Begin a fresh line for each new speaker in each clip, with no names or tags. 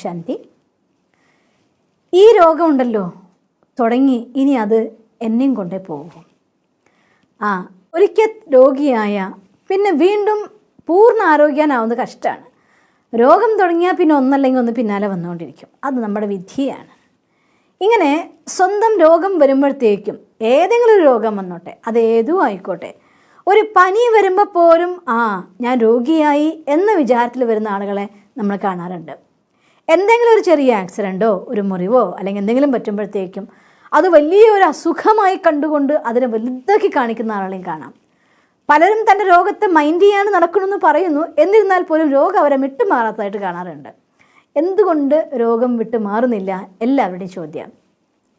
ശാന്തി. ഈ രോഗമുണ്ടല്ലോ തുടങ്ങി, ഇനി അത് എന്നെയും കൊണ്ടേ പോകും. ഒരിക്കൽ രോഗിയായ പിന്നെ വീണ്ടും പൂർണ്ണ ആരോഗ്യനാവുന്നത് കഷ്ടമാണ്. രോഗം തുടങ്ങിയാൽ പിന്നെ ഒന്നല്ലെങ്കിൽ ഒന്ന് പിന്നാലെ വന്നുകൊണ്ടിരിക്കും. അത് നമ്മുടെ വിധിയാണ്. ഇങ്ങനെ സ്വന്തം രോഗം വരുമ്പോഴത്തേക്കും, ഏതെങ്കിലും ഒരു രോഗം വന്നോട്ടെ, അത് ഏതും ആയിക്കോട്ടെ, ഒരു പനി വരുമ്പോൾ പോലും ഞാൻ രോഗിയായി എന്ന വിചാരത്തിൽ വരുന്ന ആളുകളെ നമ്മൾ കാണാറുണ്ട്. എന്തെങ്കിലും ഒരു ചെറിയ ആക്സിഡൻറ്റോ ഒരു മുറിവോ അല്ലെങ്കിൽ എന്തെങ്കിലും പറ്റുമ്പോഴത്തേക്കും അത് വലിയൊരു അസുഖമായി കണ്ടുകൊണ്ട് അതിനെ വലുതാക്കി കാണിക്കുന്ന ആളെയും കാണാം. പലരും തൻ്റെ രോഗത്തെ മൈൻഡ് ചെയ്യാൻ നടക്കണമെന്ന് പറയുന്നു. എന്നിരുന്നാൽ പോലും രോഗം അവരെ വിട്ടുമാറാത്തതായിട്ട് കാണാറുണ്ട്. എന്തുകൊണ്ട് രോഗം വിട്ടുമാറുന്നില്ല? എല്ലാവരുടെയും ചോദ്യം.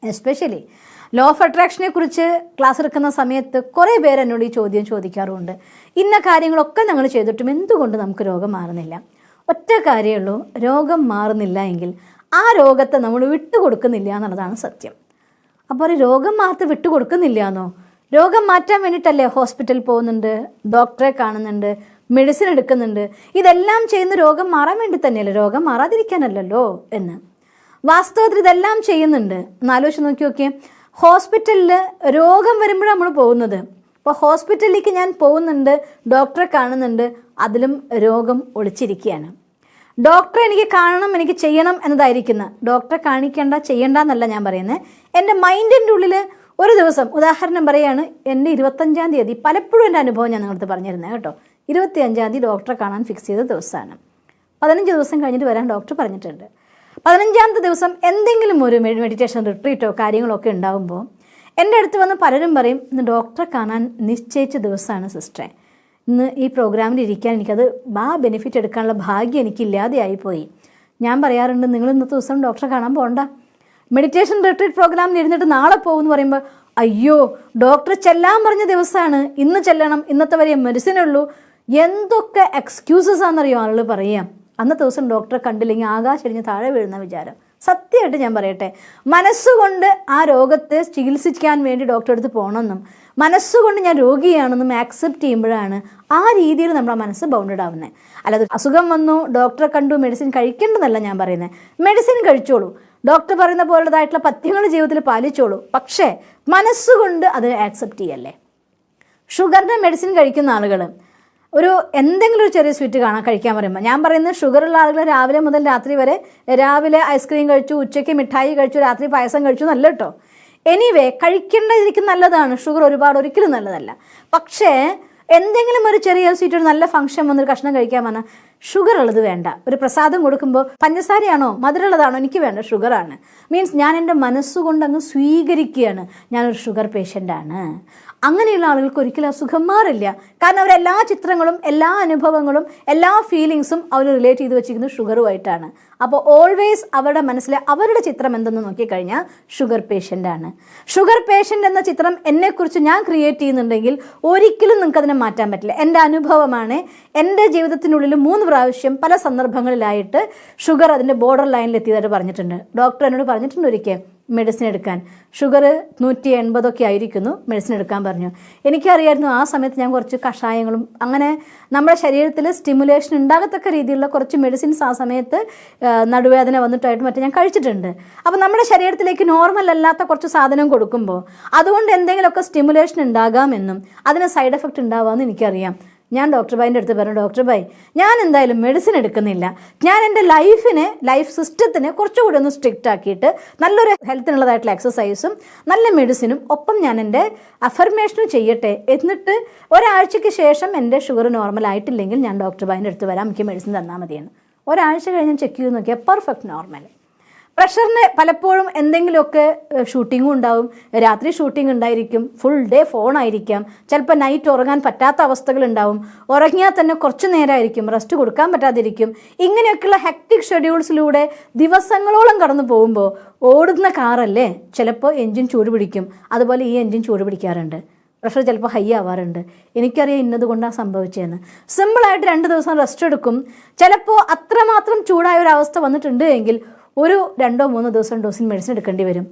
എസ്പെഷ്യലി ലോ ഓഫ് അട്രാക്ഷനെ കുറിച്ച് ക്ലാസ് എടുക്കുന്ന സമയത്ത് കുറേ പേര് എന്നോട് ഈ ചോദ്യം ചോദിക്കാറുമുണ്ട്. ഇന്ന കാര്യങ്ങളൊക്കെ ഞങ്ങൾ ചെയ്തിട്ടും എന്തുകൊണ്ട് നമുക്ക് രോഗം മാറുന്നില്ല? ഒറ്റ കാര്യമേ ഉള്ളൂ, രോഗം മാറുന്നില്ല എങ്കിൽ ആ രോഗത്തെ നമ്മൾ വിട്ടുകൊടുക്കുന്നില്ല എന്നുള്ളതാണ് സത്യം. അപ്പോൾ ഒരു രോഗം മാത്രം വിട്ടുകൊടുക്കുന്നില്ല എന്നോ? രോഗം മാറ്റാൻ വേണ്ടിയിട്ടല്ലേ ഹോസ്പിറ്റലിൽ പോകുന്നുണ്ട്, ഡോക്ടറെ കാണുന്നുണ്ട്, മെഡിസിൻ എടുക്കുന്നുണ്ട്. ഇതെല്ലാം ചെയ്യുന്ന രോഗം മാറാൻ വേണ്ടി തന്നെയല്ലേ, രോഗം മാറാതിരിക്കാനല്ലല്ലോ എന്ന്. വാസ്തവത്തിൽ ഇതെല്ലാം ചെയ്യുന്നുണ്ട്. എന്നാലോചിച്ച് നോക്കിയൊക്കെ, ഹോസ്പിറ്റലിൽ രോഗം വരുമ്പോഴാണ് നമ്മൾ പോകുന്നത്. അപ്പോൾ ഹോസ്പിറ്റലിലേക്ക് ഞാൻ പോകുന്നുണ്ട്, ഡോക്ടറെ കാണുന്നുണ്ട്, അതിലും രോഗം ഒളിച്ചിരിക്കുകയാണ്. ഡോക്ടറെ എനിക്ക് കാണണം, എനിക്ക് ചെയ്യണം എന്നതായിരിക്കുന്ന, ഡോക്ടറെ കാണിക്കേണ്ട ചെയ്യേണ്ട എന്നല്ല ഞാൻ പറയുന്നത്. എൻ്റെ മൈൻഡിൻ്റെ ഉള്ളിൽ ഒരു ദിവസം, ഉദാഹരണം പറയുകയാണ്, എൻ്റെ 25-ാം തീയതി, പലപ്പോഴും എൻ്റെ അനുഭവം ഞാൻ നിങ്ങളടുത്ത് പറഞ്ഞിരുന്നത് കേട്ടോ, 25-ാം തീയതി ഡോക്ടറെ കാണാൻ ഫിക്സ് ചെയ്ത ദിവസമാണ്. 15 ദിവസം കഴിഞ്ഞിട്ട് വരാൻ ഡോക്ടർ പറഞ്ഞിട്ടുണ്ട്. 15-ാമത്തെ ദിവസം എന്തെങ്കിലും ഒരു മെഡിറ്റേഷൻ റിട്രീറ്റോ കാര്യങ്ങളോ ഒക്കെ ഉണ്ടാകുമ്പോൾ എൻ്റെ അടുത്ത് വന്ന് പലരും പറയും, ഡോക്ടറെ കാണാൻ നിശ്ചയിച്ച ദിവസമാണ് സിസ്റ്ററെ, ഇന്ന് ഈ പ്രോഗ്രാമിൽ ഇരിക്കാൻ എനിക്കത് ബെനിഫിറ്റ് എടുക്കാനുള്ള ഭാഗ്യം എനിക്കില്ലാതെയായിപ്പോയി. ഞാൻ പറയാറുണ്ട്, നിങ്ങൾ ഇന്നത്തെ ദിവസം ഡോക്ടറെ കാണാൻ പോകണ്ട, മെഡിറ്റേഷൻ റിട്രീറ്റ് പ്രോഗ്രാമിൽ ഇരുന്നിട്ട് നാളെ പോകുമെന്ന് പറയുമ്പോൾ, അയ്യോ ഡോക്ടർ ചെല്ലാൻ പറഞ്ഞ ദിവസമാണ്, ഇന്ന് ചെല്ലണം, ഇന്നത്തെ വരെ മെഡിസിനുള്ളൂ, എന്തൊക്കെ എക്സ്ക്യൂസസ് ആണെന്നറിയോ ആളുകൾ പറയുക. അന്നത്തെ ദിവസം ഡോക്ടറെ കണ്ടില്ലെങ്കിൽ ആകാശടിഞ്ഞ് താഴെ വീഴുന്ന വിചാരം. സത്യമായിട്ട് ഞാൻ പറയട്ടെ, മനസ്സുകൊണ്ട് ആ രോഗത്തെ ചികിത്സിക്കാൻ വേണ്ടി ഡോക്ടറെ അടുത്ത് പോകണമെന്നും മനസ്സുകൊണ്ട് ഞാൻ രോഗിയാണെന്നും ആക്സെപ്റ്റ് ചെയ്യുമ്പോഴാണ് ആ രീതിയിൽ നമ്മുടെ മനസ്സ് ബൗണ്ടഡ് ആവുന്നത്. അല്ലാതെ അസുഖം വന്നു ഡോക്ടറെ കണ്ടു മെഡിസിൻ കഴിക്കേണ്ടതല്ല ഞാൻ പറയുന്നത്. മെഡിസിൻ കഴിച്ചോളൂ, ഡോക്ടർ പറയുന്ന പോലുള്ളതായിട്ടുള്ള പഥ്യങ്ങൾ ജീവിതത്തിൽ പാലിച്ചോളൂ, പക്ഷേ മനസ്സുകൊണ്ട് അത് ആക്സെപ്റ്റ് ചെയ്യല്ലേ. ഷുഗറിൻ്റെ മെഡിസിൻ കഴിക്കുന്ന ആളുകൾ ഒരു എന്തെങ്കിലും ഒരു ചെറിയ സ്വീറ്റ് കഴിക്കാൻ പറയുമ്പോൾ ഞാൻ പറയുന്നത്, ഷുഗറുള്ള ആളുകൾ രാവിലെ മുതൽ രാത്രി വരെ, രാവിലെ ഐസ്ക്രീം കഴിച്ചു, ഉച്ചയ്ക്ക് മിഠായി കഴിച്ചു, രാത്രി പായസം കഴിച്ചു നല്ല കേട്ടോ. എനിവേ കഴിക്കേണ്ടതിരിക്കും നല്ലതാണ്, ഷുഗർ ഒരുപാട് ഒരിക്കലും നല്ലതല്ല. പക്ഷേ എന്തെങ്കിലും ഒരു ചെറിയ സ്വീറ്റ്, ഒരു നല്ല ഫംഗ്ഷൻ വന്നൊരു കഷ്ണം കഴിക്കാൻ പറഞ്ഞാൽ ഷുഗർ ഉള്ളത് വേണ്ട. ഒരു പ്രസാദം കൊടുക്കുമ്പോൾ പഞ്ചസാരയാണോ മധുരമുള്ളതാണോ, എനിക്ക് വേണ്ട ഷുഗറാണ്. മീൻസ് ഞാൻ എൻ്റെ മനസ്സുകൊണ്ട് അങ്ങ് സ്വീകരിക്കുകയാണ്, ഞാനൊരു ഷുഗർ പേഷ്യൻ്റാണ്. അങ്ങനെയുള്ള ആളുകൾക്ക് ഒരിക്കലും അസുഖം മാറില്ല. കാരണം അവരെല്ലാ ചിത്രങ്ങളും എല്ലാ അനുഭവങ്ങളും എല്ലാ ഫീലിങ്സും അവർ റിലേറ്റ് ചെയ്ത് വെച്ചിരിക്കുന്നത് ഷുഗറുമായിട്ടാണ്. അപ്പോൾ ഓൾവേസ് അവരുടെ മനസ്സിലെ അവരുടെ ചിത്രം എന്തെന്ന് നോക്കിക്കഴിഞ്ഞാൽ ഷുഗർ പേഷ്യൻ്റാണ്. ഷുഗർ പേഷ്യൻ്റ് എന്ന ചിത്രം എന്നെക്കുറിച്ച് ഞാൻ ക്രിയേറ്റ് ചെയ്യുന്നുണ്ടെങ്കിൽ ഒരിക്കലും നിങ്ങൾക്കതിനെ മാറ്റാൻ പറ്റില്ല. എൻ്റെ അനുഭവമാണ്. എൻ്റെ ജീവിതത്തിനുള്ളിൽ 3 പ്രാവശ്യം പല സന്ദർഭങ്ങളിലായിട്ട് ഷുഗർ അതിൻ്റെ ബോർഡർ ലൈനിൽ എത്തിയതായിട്ട് പറഞ്ഞിട്ടുണ്ട്. ഡോക്ടർ എന്നോട് പറഞ്ഞിട്ടുണ്ട് ഒരിക്കൽ മെഡിസിൻ എടുക്കാൻ, ഷുഗർ 180 ആയിരിക്കുന്നു, മെഡിസിൻ എടുക്കാൻ പറഞ്ഞു. എനിക്കറിയായിരുന്നു ആ സമയത്ത് ഞാൻ കുറച്ച് കഷായങ്ങളും അങ്ങനെ നമ്മുടെ ശരീരത്തിൽ സ്റ്റിമുലേഷൻ ഉണ്ടാകത്തക്ക രീതിയിലുള്ള കുറച്ച് മെഡിസിൻസ് ആ സമയത്ത് നടുവേദന വന്നിട്ടായിട്ട് മറ്റേ ഞാൻ കഴിച്ചിട്ടുണ്ട്. അപ്പോൾ നമ്മുടെ ശരീരത്തിലേക്ക് നോർമൽ അല്ലാത്ത കുറച്ച് സാധനം കൊടുക്കുമ്പോൾ അതുകൊണ്ട് എന്തെങ്കിലുമൊക്കെ സ്റ്റിമുലേഷൻ ഉണ്ടാകാമെന്നും അതിന് സൈഡ് എഫക്റ്റ് ഉണ്ടാകാമെന്നും എനിക്കറിയാം. ഞാൻ ഡോക്ടർ ഭായിൻ്റെ അടുത്ത് പറഞ്ഞു, ഡോക്ടർ ഭായ് ഞാൻ എന്തായാലും മെഡിസിൻ എടുക്കുന്നില്ല, ഞാൻ എൻ്റെ ലൈഫ് സിസ്റ്റത്തിനെ കുറച്ചുകൂടി ഒന്ന് സ്ട്രിക്റ്റ് ആക്കിയിട്ട് നല്ലൊരു ഹെൽത്തിനുള്ളതായിട്ടുള്ള എക്സസൈസും നല്ല മെഡിസിനും ഒപ്പം ഞാൻ എൻ്റെ അഫർമേഷനും ചെയ്യട്ടെ, എന്നിട്ട് ഒരാഴ്ചയ്ക്ക് ശേഷം എൻ്റെ ഷുഗർ നോർമൽ ആയിട്ടില്ലെങ്കിൽ ഞാൻ ഡോക്ടർ ഭായിൻ്റെ അടുത്ത് വരാം, എനിക്ക് മെഡിസിൻ തന്നാൽ മതിയെന്ന്. ഒരാഴ്ച കഴിഞ്ഞ് ചെക്ക് ചെയ്ത് നോക്കിയാൽ പെർഫെക്റ്റ് നോർമൽ. പ്രഷറിന് പലപ്പോഴും എന്തെങ്കിലുമൊക്കെ ഷൂട്ടിങ്ങും ഉണ്ടാവും, രാത്രി ഷൂട്ടിംഗ് ഉണ്ടായിരിക്കും, ഫുൾ ഡേ ഫോണായിരിക്കാം, ചിലപ്പോൾ നൈറ്റ് ഉറങ്ങാൻ പറ്റാത്ത അവസ്ഥകളുണ്ടാവും, ഉറങ്ങിയാൽ തന്നെ കുറച്ച് നേരമായിരിക്കും, റെസ്റ്റ് കൊടുക്കാൻ പറ്റാതിരിക്കും. ഇങ്ങനെയൊക്കെയുള്ള ഹെക്ടിക് ഷെഡ്യൂൾസിലൂടെ ദിവസങ്ങളോളം കടന്നു പോകുമ്പോൾ ഓടുന്ന കാറല്ലേ ചിലപ്പോൾ എൻജിൻ ചൂട് പിടിക്കും. അതുപോലെ ഈ എൻജിൻ ചൂട് പിടിക്കാറുണ്ട്, പ്രഷർ ചിലപ്പോൾ ഹൈ ആവാറുണ്ട്. എനിക്കറിയാം ഇന്നത് കൊണ്ടാണ് സംഭവിച്ചതെന്ന്. സിമ്പിളായിട്ട് 2 ദിവസം റെസ്റ്റ് എടുക്കും. ചിലപ്പോൾ അത്രമാത്രം ചൂടായ ഒരു അവസ്ഥ വന്നിട്ടുണ്ട് എങ്കിൽ ഒരു 2-3 ദിവസം ഡോസിൻ മെഡിസിൻ എടുക്കേണ്ടി വരും.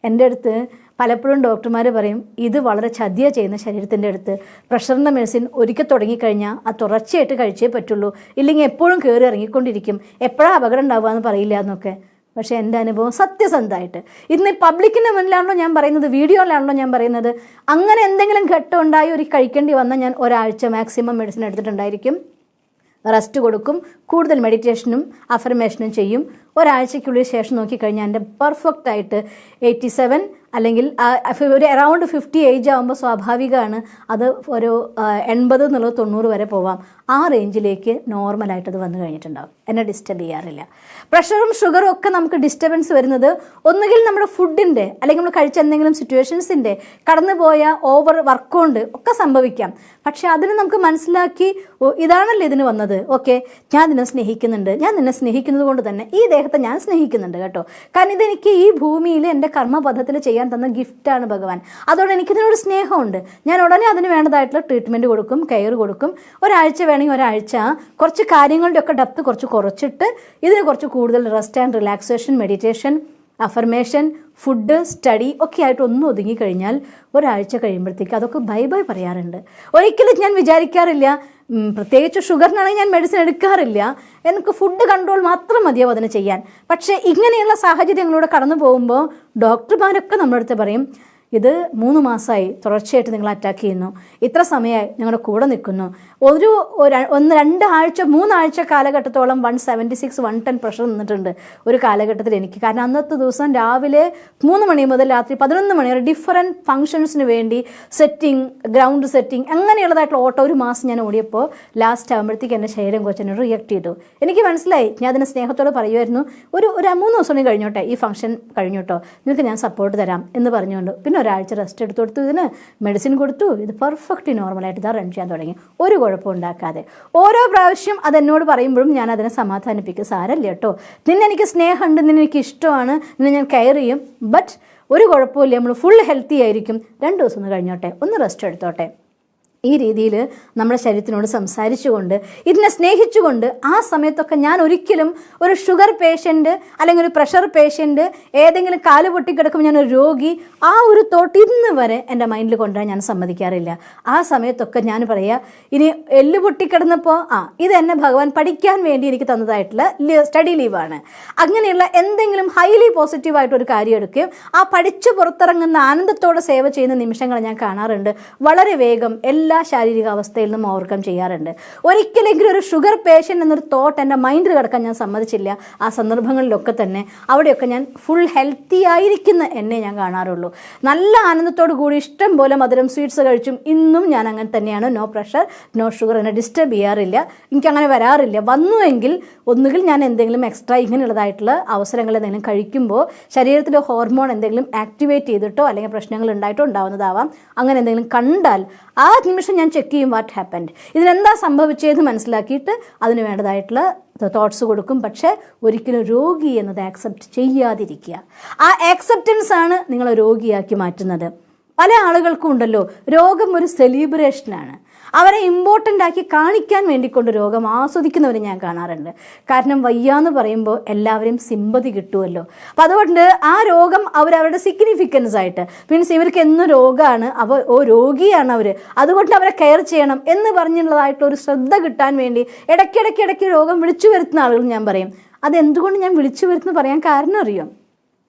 എൻ്റെ അടുത്ത് പലപ്പോഴും ഡോക്ടർമാർ പറയും ഇത് വളരെ ചതിയ ചെയ്യുന്ന ശരീരത്തിൻ്റെ അടുത്ത് പ്രഷറിൻ്റെ മെഡിസിൻ ഒരിക്കൽ തുടങ്ങിക്കഴിഞ്ഞാൽ അത് തുടർച്ചയായിട്ട് കഴിച്ചേ പറ്റുള്ളൂ, ഇല്ലെങ്കിൽ എപ്പോഴും കയറി ഇറങ്ങിക്കൊണ്ടിരിക്കും, എപ്പോഴാണ് അപകടം ഉണ്ടാവുക എന്ന് പറയില്ല എന്നൊക്കെ. പക്ഷേ എൻ്റെ അനുഭവം സത്യസന്ധമായിട്ട് ഇന്ന് പബ്ലിക്കിൻ്റെ മുന്നിലാണല്ലോ ഞാൻ പറയുന്നത്, വീഡിയോയിലാണല്ലോ ഞാൻ പറയുന്നത്. അങ്ങനെ എന്തെങ്കിലും ഘട്ടം ഉണ്ടായി ഒരു കഴിക്കേണ്ടി വന്നാൽ ഞാൻ ഒരാഴ്ച മാക്സിമം മെഡിസിൻ എടുത്തിട്ടുണ്ടായിരിക്കും. റെസ്റ്റ് കൊടുക്കും, കൂടുതൽ മെഡിറ്റേഷനും അഫർമേഷനും ചെയ്യും. ഒരാഴ്ചയ്ക്കുള്ളിൽ ശേഷം നോക്കിക്കഴിഞ്ഞാൽ എൻ്റെ പെർഫെക്റ്റായിട്ട് 87 അല്ലെങ്കിൽ ഒരു അറൗണ്ട് 50 ഏജ് ആകുമ്പോൾ സ്വാഭാവികമാണ് അത് ഒരു 80 എന്നുള്ളത് 90 വരെ പോവാം. ആ റേഞ്ചിലേക്ക് നോർമലായിട്ടത് വന്നു കഴിഞ്ഞിട്ടുണ്ടാകും. എന്നെ ഡിസ്റ്റർബ് ചെയ്യാറില്ല. പ്രഷറും ഷുഗറും ഒക്കെ നമുക്ക് ഡിസ്റ്റർബൻസ് വരുന്നത് ഒന്നുകിൽ നമ്മുടെ ഫുഡിൻ്റെ അല്ലെങ്കിൽ നമ്മൾ കഴിച്ച എന്തെങ്കിലും സിറ്റുവേഷൻസിൻ്റെ കടന്നുപോയ ഓവർ വർക്ക് കൊണ്ട് ഒക്കെ സംഭവിക്കാം. പക്ഷേ അതിന് നമുക്ക് മനസ്സിലാക്കി ഇതാണല്ലോ ഇതിന് വന്നത്, ഓക്കെ ഞാൻ നിന്നെ സ്നേഹിക്കുന്നുണ്ട്, ഞാൻ നിന്നെ സ്നേഹിക്കുന്നത് കൊണ്ട് തന്നെ ഈ ദേഹത്തെ ഞാൻ സ്നേഹിക്കുന്നുണ്ട് കേട്ടോ, കാരണം ഇതെനിക്ക് ഈ ഭൂമിയിൽ എൻ്റെ കർമ്മപഥത്തിൽ ചെയ്യാൻ തന്ന ഗിഫ്റ്റാണ് ഭഗവാൻ, അതുകൊണ്ട് എനിക്കിതിനോട് സ്നേഹമുണ്ട്. ഞാൻ ഉടനെ അതിന് വേണ്ടതായിട്ടുള്ള ട്രീറ്റ്മെൻറ്റ് കൊടുക്കും, കെയർ കൊടുക്കും. ഒരാഴ്ച വേണമെങ്കിൽ ഒരാഴ്ച കുറച്ച് കാര്യങ്ങളുടെ ഒക്കെ ഡെപ്ത് കുറച്ചിട്ട് ഇതിന് കുറച്ച് കൂടുതൽ rest and relaxation, meditation, affirmation, food, study ഒക്കെ ആയിട്ട് ഒന്നും ഒതുങ്ങിക്കഴിഞ്ഞാൽ ഒരാഴ്ച കഴിയുമ്പോഴത്തേക്ക് അതൊക്കെ ബൈ ബൈ പറയാറുണ്ട്. ഒരിക്കലും ഞാൻ വിചാരിക്കാറില്ല, പ്രത്യേകിച്ച് ഷുഗറിനാണെങ്കിൽ ഞാൻ മെഡിസിൻ എടുക്കാറില്ല, എനിക്ക് ഫുഡ് കൺട്രോൾ മാത്രം മതിയാവും അതിന് ചെയ്യാൻ. പക്ഷേ ഇങ്ങനെയുള്ള സാഹചര്യങ്ങളിലൂടെ കടന്നു പോകുമ്പോൾ ഡോക്ടർമാരൊക്കെ നമ്മുടെ അടുത്ത് പറയും ഇത് 3 മാസമായി തുടർച്ചയായിട്ട് നിങ്ങൾ അറ്റാക്ക് ചെയ്യുന്നു, ഇത്ര സമയമായി നിങ്ങളുടെ കൂടെ നിൽക്കുന്നു, 1-2 ആഴ്ച 3 ആഴ്ച കാലഘട്ടത്തോളം 176 110 പ്രഷർ നിന്നിട്ടുണ്ട് ഒരു കാലഘട്ടത്തിൽ എനിക്ക്. കാരണം അന്നത്തെ ദിവസം രാവിലെ 3 മണി മുതൽ രാത്രി 11 മണി വരെ ഡിഫറൻറ്റ് ഫങ്ഷൻസിന് വേണ്ടി സെറ്റിംഗ്, ഗ്രൗണ്ട് സെറ്റിംഗ് അങ്ങനെയുള്ളതായിട്ടുള്ള ഓട്ടോ ഒരു മാസം ഞാൻ ഓടിയപ്പോൾ ലാസ്റ്റ് ആകുമ്പോഴത്തേക്ക് എൻ്റെ ശരീരം കൊച്ചെന്നെ റിയാക്ട് ചെയ്തു. എനിക്ക് മനസ്സിലായി, ഞാൻ അതിന് സ്നേഹത്തോടെ പറയുമായിരുന്നു ഒരു 3 ദിവസം കഴിഞ്ഞോട്ടെ, ഈ ഫംഗ്ഷൻ കഴിഞ്ഞോട്ടോ, നിങ്ങൾക്ക് ഞാൻ സപ്പോർട്ട് തരാം എന്ന് പറഞ്ഞുകൊണ്ട് പിന്നെ ഒരാഴ്ച റെസ്റ്റ് എടുത്തു കൊടുത്തു, ഇതിന് മെഡിസിൻ കൊടുത്തു, ഇത് പെർഫെക്റ്റ്ലി നോർമലായിട്ട് ഇതാ റൺ ചെയ്യാൻ തുടങ്ങി, ഒരു കുഴപ്പം ഉണ്ടാക്കാതെ. ഓരോ പ്രാവശ്യം അതെന്നോട് പറയുമ്പോഴും ഞാൻ അതിനെ സമാധാനിപ്പിക്കും, സാരല്ല കേട്ടോ, നിന്നെ എനിക്ക് സ്നേഹമുണ്ട്, നിന്നെ എനിക്ക് ഇഷ്ടമാണ്, നിന്നെ ഞാൻ കെയർ ചെയ്യും, ബട്ട് ഒരു കുഴപ്പമില്ല, നമ്മൾ ഫുൾ ഹെൽത്തി ആയിരിക്കും, 2 ദിവസം ഒന്ന് കഴിഞ്ഞോട്ടെ, ഒന്ന് റെസ്റ്റ് എടുത്തോട്ടെ. ഈ രീതിയിൽ നമ്മുടെ ശരീരത്തിനോട് സംസാരിച്ചുകൊണ്ട് ഇതിനെ സ്നേഹിച്ചുകൊണ്ട് ആ സമയത്തൊക്കെ ഞാൻ ഒരിക്കലും ഒരു ഷുഗർ പേഷ്യൻ്റ് അല്ലെങ്കിൽ ഒരു പ്രഷർ പേഷ്യൻ്റ്, ഏതെങ്കിലും കാല് പൊട്ടിക്കിടക്കുമ്പോൾ ഞാനൊരു രോഗി, ആ ഒരു തോട്ട് ഇന്ന് വരെ എൻ്റെ മൈൻഡിൽ കൊണ്ടുവരാൻ ഞാൻ സമ്മതിക്കാറില്ല. ആ സമയത്തൊക്കെ ഞാൻ പറയുക, ഇനി എല്ല് പൊട്ടിക്കിടന്നപ്പോൾ ഇത് എന്നെ ഭഗവാൻ പഠിക്കാൻ വേണ്ടി എനിക്ക് തന്നതായിട്ടുള്ള സ്റ്റഡി ലീവാണ്, അങ്ങനെയുള്ള എന്തെങ്കിലും ഹൈലി പോസിറ്റീവായിട്ടൊരു കാര്യം എടുക്കുകയും ആ പഠിച്ചു പുറത്തിറങ്ങുന്ന ആനന്ദത്തോടെ സേവ ചെയ്യുന്ന നിമിഷങ്ങൾ ഞാൻ കാണാറുണ്ട്. വളരെ വേഗം എല്ലാ ശാരീരിക അവസ്ഥയിൽ നിന്നും ഓവർകം ചെയ്യാറുണ്ട്. ഒരിക്കലെങ്കിലും ഒരു ഷുഗർ പേഷ്യൻ്റ് എന്നൊരു തോട്ട് എൻ്റെ മൈൻഡിൽ കിടക്കാൻ ഞാൻ സമ്മതിച്ചില്ല. ആ സന്ദർഭങ്ങളിലൊക്കെ തന്നെ അവിടെയൊക്കെ ഞാൻ ഫുൾ ഹെൽത്തി ആയിരിക്കുന്ന എന്നെ ഞാൻ കാണാറുള്ളൂ. നല്ല ആനന്ദത്തോടു കൂടി ഇഷ്ടം പോലെ മധുരം സ്വീറ്റ്സ് കഴിച്ചും ഇന്നും ഞാൻ അങ്ങനെ തന്നെയാണ്. നോ പ്രഷർ, നോ ഷുഗർ, എന്നെ ഡിസ്റ്റർബ് ചെയ്യാറില്ല, എനിക്കങ്ങനെ വരാറില്ല. വന്നുവെങ്കിൽ ഒന്നുകിൽ ഞാൻ എന്തെങ്കിലും എക്സ്ട്രാ ഇങ്ങനെയുള്ളതായിട്ടുള്ള അവസരങ്ങൾ എന്തെങ്കിലും കഴിക്കുമ്പോൾ ശരീരത്തിലെ ഹോർമോൺ എന്തെങ്കിലും ആക്ടിവേറ്റ് ചെയ്തിട്ടോ അല്ലെങ്കിൽ പ്രശ്നങ്ങൾ ഉണ്ടായിട്ടോ ഉണ്ടാവുന്നതാവാം. അങ്ങനെ എന്തെങ്കിലും കണ്ടാൽ ആ നിമിഷം ഞാൻ ചെക്ക് ചെയ്യും വാട്ട് ഹാപ്പൻഡ്, ഇതിനെന്താ സംഭവിച്ചതെന്ന് മനസ്സിലാക്കിയിട്ട് അതിന് വേണ്ടതായിട്ടുള്ള തോട്ട്സ് കൊടുക്കും. പക്ഷേ ഒരിക്കലും രോഗി എന്നത് ആക്സെപ്റ്റ് ചെയ്യാതിരിക്കുക. ആ ആക്സെപ്റ്റൻസ് ആണ് നിങ്ങളെ രോഗിയാക്കി മാറ്റുന്നത്. പല ആളുകൾക്കും ഉണ്ടല്ലോ രോഗം ഒരു സെലിബ്രേഷനാണ്, അവരെ ഇമ്പോർട്ടൻ്റ് ആക്കി കാണിക്കാൻ വേണ്ടിക്കൊണ്ട് രോഗം ആസ്വദിക്കുന്നവരെ ഞാൻ കാണാറുണ്ട്. കാരണം വയ്യാന്ന് പറയുമ്പോൾ എല്ലാവരും സിമ്പതി കിട്ടുമല്ലോ. അപ്പം അതുകൊണ്ട് ആ രോഗം അവരവരുടെ സിഗ്നിഫിക്കൻസ് ആയിട്ട് മീൻസ് ഇവർക്ക് എന്നും രോഗമാണ്, രോഗിയാണ് അവർ, അതുകൊണ്ട് അവരെ കെയർ ചെയ്യണം എന്ന് പറഞ്ഞുള്ളതായിട്ടൊരു ശ്രദ്ധ കിട്ടാൻ വേണ്ടി ഇടയ്ക്കിടയ്ക്ക് രോഗം വിളിച്ചു വരുത്തുന്ന ആളുകൾ ഞാൻ പറയും. അതെന്തുകൊണ്ട് ഞാൻ വിളിച്ചു വരുത്തുന്ന പറയാൻ കാരണം അറിയാം,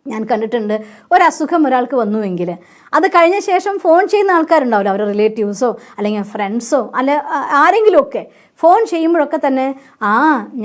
ഞാൻ കണ്ടിട്ടുണ്ട് ഒരസുഖം ഒരാൾക്ക് വന്നുവെങ്കിൽ അത് കഴിഞ്ഞ ശേഷം ഫോൺ ചെയ്യുന്ന ആൾക്കാരുണ്ടാവില്ല, അവരുടെ റിലേറ്റീവ്സോ അല്ലെങ്കിൽ ഫ്രണ്ട്സോ അല്ല ആരെങ്കിലുമൊക്കെ ഫോൺ ചെയ്യുമ്പോഴൊക്കെ തന്നെ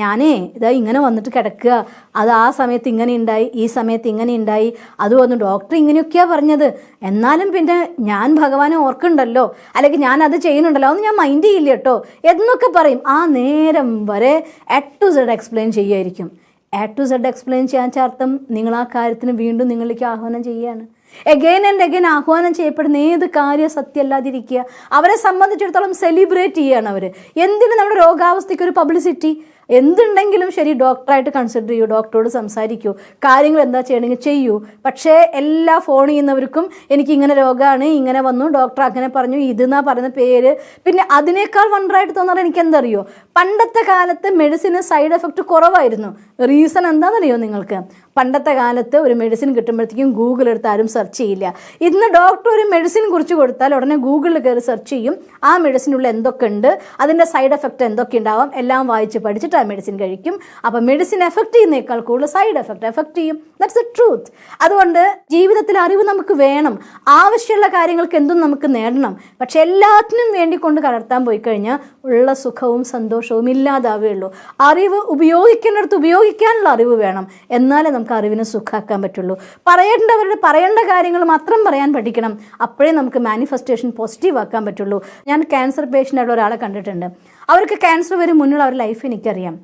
ഞാനേ ഇതാ ഇങ്ങനെ വന്നിട്ട് കിടക്കുക, അത് ആ സമയത്ത് ഇങ്ങനെ ഉണ്ടായി, ഈ സമയത്ത് ഇങ്ങനെ ഉണ്ടായി, അത് വന്നു ഡോക്ടർ ഇങ്ങനെയൊക്കെയാണ് പറഞ്ഞത്, എന്നാലും പിന്നെ ഞാൻ ഭഗവാനെ ഓർക്കുന്നുണ്ടല്ലോ അല്ലെങ്കിൽ ഞാൻ അത് ചെയ്യുന്നുണ്ടല്ലോ, അതൊന്നും ഞാൻ മൈൻഡ് ചെയ്യില്ല കേട്ടോ എന്നൊക്കെ പറയും. ആ നേരം വരെ A to Z എക്സ്പ്ലെയിൻ ചെയ്യുമായിരിക്കും. A to Z എക്സ്പ്ലെയിൻ ചെയ്യാൻ അർത്ഥം നിങ്ങൾ ആ കാര്യത്തിന് വീണ്ടും നിങ്ങളിലേക്ക് ആഹ്വാനം ചെയ്യുകയാണ്. എഗെയിൻ ആൻഡ് എഗെയിൻ ആഹ്വാനം ചെയ്യപ്പെടുന്ന ഏത് കാര്യം സത്യമല്ലാതിരിക്കുക. അവരെ സംബന്ധിച്ചിടത്തോളം സെലിബ്രേറ്റ് ചെയ്യുകയാണ് അവർ. എന്തിന് നമ്മുടെ രോഗാവസ്ഥയ്ക്ക് ഒരു പബ്ലിസിറ്റി? എന്തുണ്ടെങ്കിലും ശരി ഡോക്ടറായിട്ട് കൺസിഡർ ചെയ്യൂ, ഡോക്ടറോട് സംസാരിക്കൂ, കാര്യങ്ങൾ എന്താ ചെയ്യണമെങ്കിൽ ചെയ്യൂ. പക്ഷേ എല്ലാ ഫോൺ ചെയ്യുന്നവർക്കും എനിക്കിങ്ങനെ രോഗമാണ്, ഇങ്ങനെ വന്നു, ഡോക്ടർ അങ്ങനെ പറഞ്ഞു, ഇതെന്നാ പറയുന്ന പേര്. പിന്നെ അതിനേക്കാൾ വണ്ടറായിട്ട് തോന്നാറ് എനിക്ക് എന്തറിയോ, പണ്ടത്തെ കാലത്ത് മെഡിസിന് സൈഡ് എഫക്റ്റ് കുറവായിരുന്നു. റീസൺ എന്താണെന്നറിയോ നിങ്ങൾക്ക്? പണ്ടത്തെ കാലത്ത് ഒരു മെഡിസിൻ കിട്ടുമ്പോഴത്തേക്കും ഗൂഗിൾ എടുത്ത് ആരും സെർച്ച് ചെയ്യില്ല. ഇന്ന് ഡോക്ടർ ഒരു മെഡിസിൻ കുറിച്ച് കൊടുത്താൽ ഉടനെ ഗൂഗിളിൽ കയറി സെർച്ച് ചെയ്യും. ആ മെഡിസിനുള്ള എന്തൊക്കെ ഉണ്ട്, അതിൻ്റെ സൈഡ് എഫക്റ്റ് എന്തൊക്കെ ഉണ്ടാവാം, എല്ലാം വായിച്ച് പഠിച്ചിട്ട് ആ മെഡിസിൻ കഴിക്കും. അപ്പോൾ മെഡിസിൻ എഫക്റ്റ് ചെയ്യുന്നേക്കാൾ കൂടുതൽ സൈഡ് എഫക്റ്റ് ചെയ്യും. That's A truth. അതുകൊണ്ട് ജീവിതത്തിൽ അറിവ് നമുക്ക് വേണം. ആവശ്യമുള്ള കാര്യങ്ങൾക്ക് എന്തും നമുക്ക് നേടണം. പക്ഷെ എല്ലാത്തിനും വേണ്ടി കൊണ്ട് കലർത്താൻ പോയി കഴിഞ്ഞാൽ ഉള്ള സുഖവും സന്തോഷവും ഇല്ലാതാവുകയുള്ളൂ. അറിവ് ഉപയോഗിക്കേണ്ടടുത്ത് ഉപയോഗിക്കാനുള്ള അറിവ് വേണം. എന്നാലേ നമുക്ക് അറിവിനെ സുഖാക്കാൻ പറ്റുള്ളൂ. പറയേണ്ട കാര്യങ്ങൾ മാത്രം പറയാൻ പഠിക്കണം. അപ്പോഴേ നമുക്ക് മാനിഫെസ്റ്റേഷൻ പോസിറ്റീവ് ആക്കാൻ പറ്റുള്ളൂ. ഞാൻ ക്യാൻസർ പേഷ്യൻ്റായിട്ടുള്ള ഒരാളെ കണ്ടിട്ടുണ്ട്. അവർക്ക് ക്യാൻസർ വരും മുന്നുള്ള അവരുടെ ലൈഫ് എനിക്കറിയാം.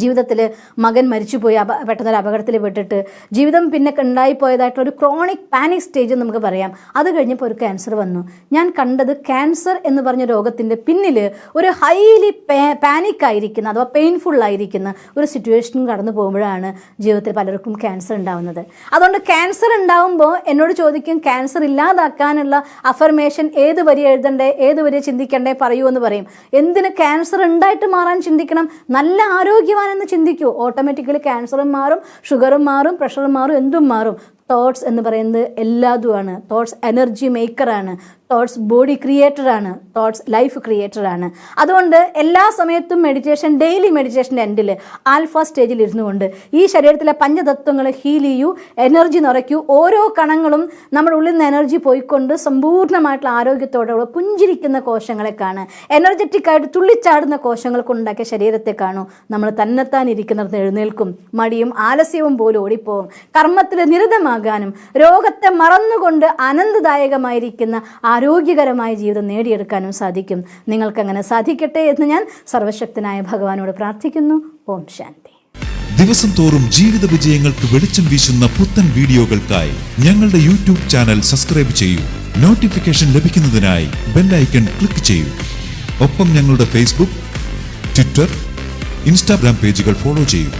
ജീവിതത്തിൽ മകൻ മരിച്ചുപോയി, പെട്ടെന്നൊരു അപകടത്തിൽ പെട്ടിട്ട് ജീവിതം പിന്നെ ഉണ്ടായിപ്പോയതായിട്ടുള്ള ഒരു ക്രോണിക് പാനിക് സ്റ്റേജ് നമുക്ക് പറയാം. അത് കഴിഞ്ഞപ്പോൾ ഒരു ക്യാൻസർ വന്നു. ഞാൻ കണ്ടത് ക്യാൻസർ എന്ന് പറഞ്ഞ രോഗത്തിൻ്റെ പിന്നിൽ ഒരു ഹൈലി പാനിക് ആയിരിക്കുന്ന അഥവാ പെയിൻഫുൾ ആയിരിക്കുന്ന ഒരു സിറ്റുവേഷൻ കടന്നു പോകുമ്പോഴാണ് ജീവിതത്തിൽ പലർക്കും ക്യാൻസർ ഉണ്ടാവുന്നത്. അതുകൊണ്ട് ക്യാൻസർ ഉണ്ടാവുമ്പോൾ എന്നോട് ചോദിക്കും, ക്യാൻസർ ഇല്ലാതാക്കാനുള്ള അഫർമേഷൻ ഏത് വരി എഴുതണ്ടേ, ഏത് വരി ചിന്തിക്കണ്ടേ പറയൂ എന്ന് പറയും. എന്തിന് ക്യാൻസർ ഉണ്ടായിട്ട് മാറാൻ ചിന്തിക്കണം? നല്ല ആരോഗ്യം എന്ന് ചിന്തിക്കൂ. ഓട്ടോമാറ്റിക്കലി ക്യാൻസറും മാറും, ഷുഗറും മാറും, പ്രഷറും മാറും, എന്തും മാറും. തോട്ട്സ് എന്ന് പറയുന്നത് എല്ലാതുമാണ്. തോട്ട്സ് എനർജി മേക്കറാണ്. തോട്ട്സ് ബോഡി ക്രിയേറ്ററാണ്. തോട്ട്സ് ലൈഫ് ക്രിയേറ്ററാണ്. അതുകൊണ്ട് എല്ലാ സമയത്തും മെഡിറ്റേഷൻ, ഡെയിലി മെഡിറ്റേഷൻ്റെ എൻഡിൽ ആൽഫ സ്റ്റേജിൽ ഇരുന്നു കൊണ്ട് ഈ ശരീരത്തിലെ പഞ്ചതത്വങ്ങളെ ഹീൽ ചെയ്യൂ, എനർജി നിറയ്ക്കൂ. ഓരോ കണങ്ങളും നമ്മുടെ ഉള്ളിൽ നിന്ന് എനർജി പോയിക്കൊണ്ട് സമ്പൂർണ്ണമായിട്ടുള്ള ആരോഗ്യത്തോടെ പുഞ്ചിരിക്കുന്ന കോശങ്ങളെ കാണുക. എനർജറ്റിക് ആയിട്ട് തുള്ളിച്ചാടുന്ന കോശങ്ങൾ കൊണ്ടുണ്ടാക്കിയ ശരീരത്തെ കാണൂ. നമ്മൾ തന്നെത്താൻ ഇരിക്കുന്നിടത്ത് എഴുന്നേൽക്കും. മടിയും ആലസ്യവും പോലും ഓടിപ്പോവും. കർമ്മത്തിൽ നിരതമാകാനും രോഗത്തെ മറന്നുകൊണ്ട് ആനന്ദദായകമായിരിക്കുന്ന ആരോഗ്യകരമായ ജീവിതം നേടിയെടുക്കാനും സാധിക്കും. നിങ്ങൾക്കങ്ങനെ സാധിക്കട്ടെ എന്ന് ഞാൻ സർവശക്തനായ ഭഗവാനോട് പ്രാർത്ഥിക്കുന്നു. ഓം ശാന്തി.
ദിവസം തോറും ജീവിത വിജയങ്ങൾക്ക് വെളിച്ചം വീശുന്ന പുത്തൻ വീഡിയോകൾക്കായി ഞങ്ങളുടെ യൂട്യൂബ് ചാനൽ സബ്സ്ക്രൈബ് ചെയ്യൂ. നോട്ടിഫിക്കേഷൻ ലഭിക്കുന്നതിനായി ബെൽ ഐക്കൺ ക്ലിക്ക് ചെയ്യൂ. ഒപ്പം ഞങ്ങളുടെ ഫേസ്ബുക്ക്, ട്വിറ്റർ, ഇൻസ്റ്റാഗ്രാം പേജുകൾ ഫോളോ ചെയ്യൂ.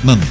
നന്ദി.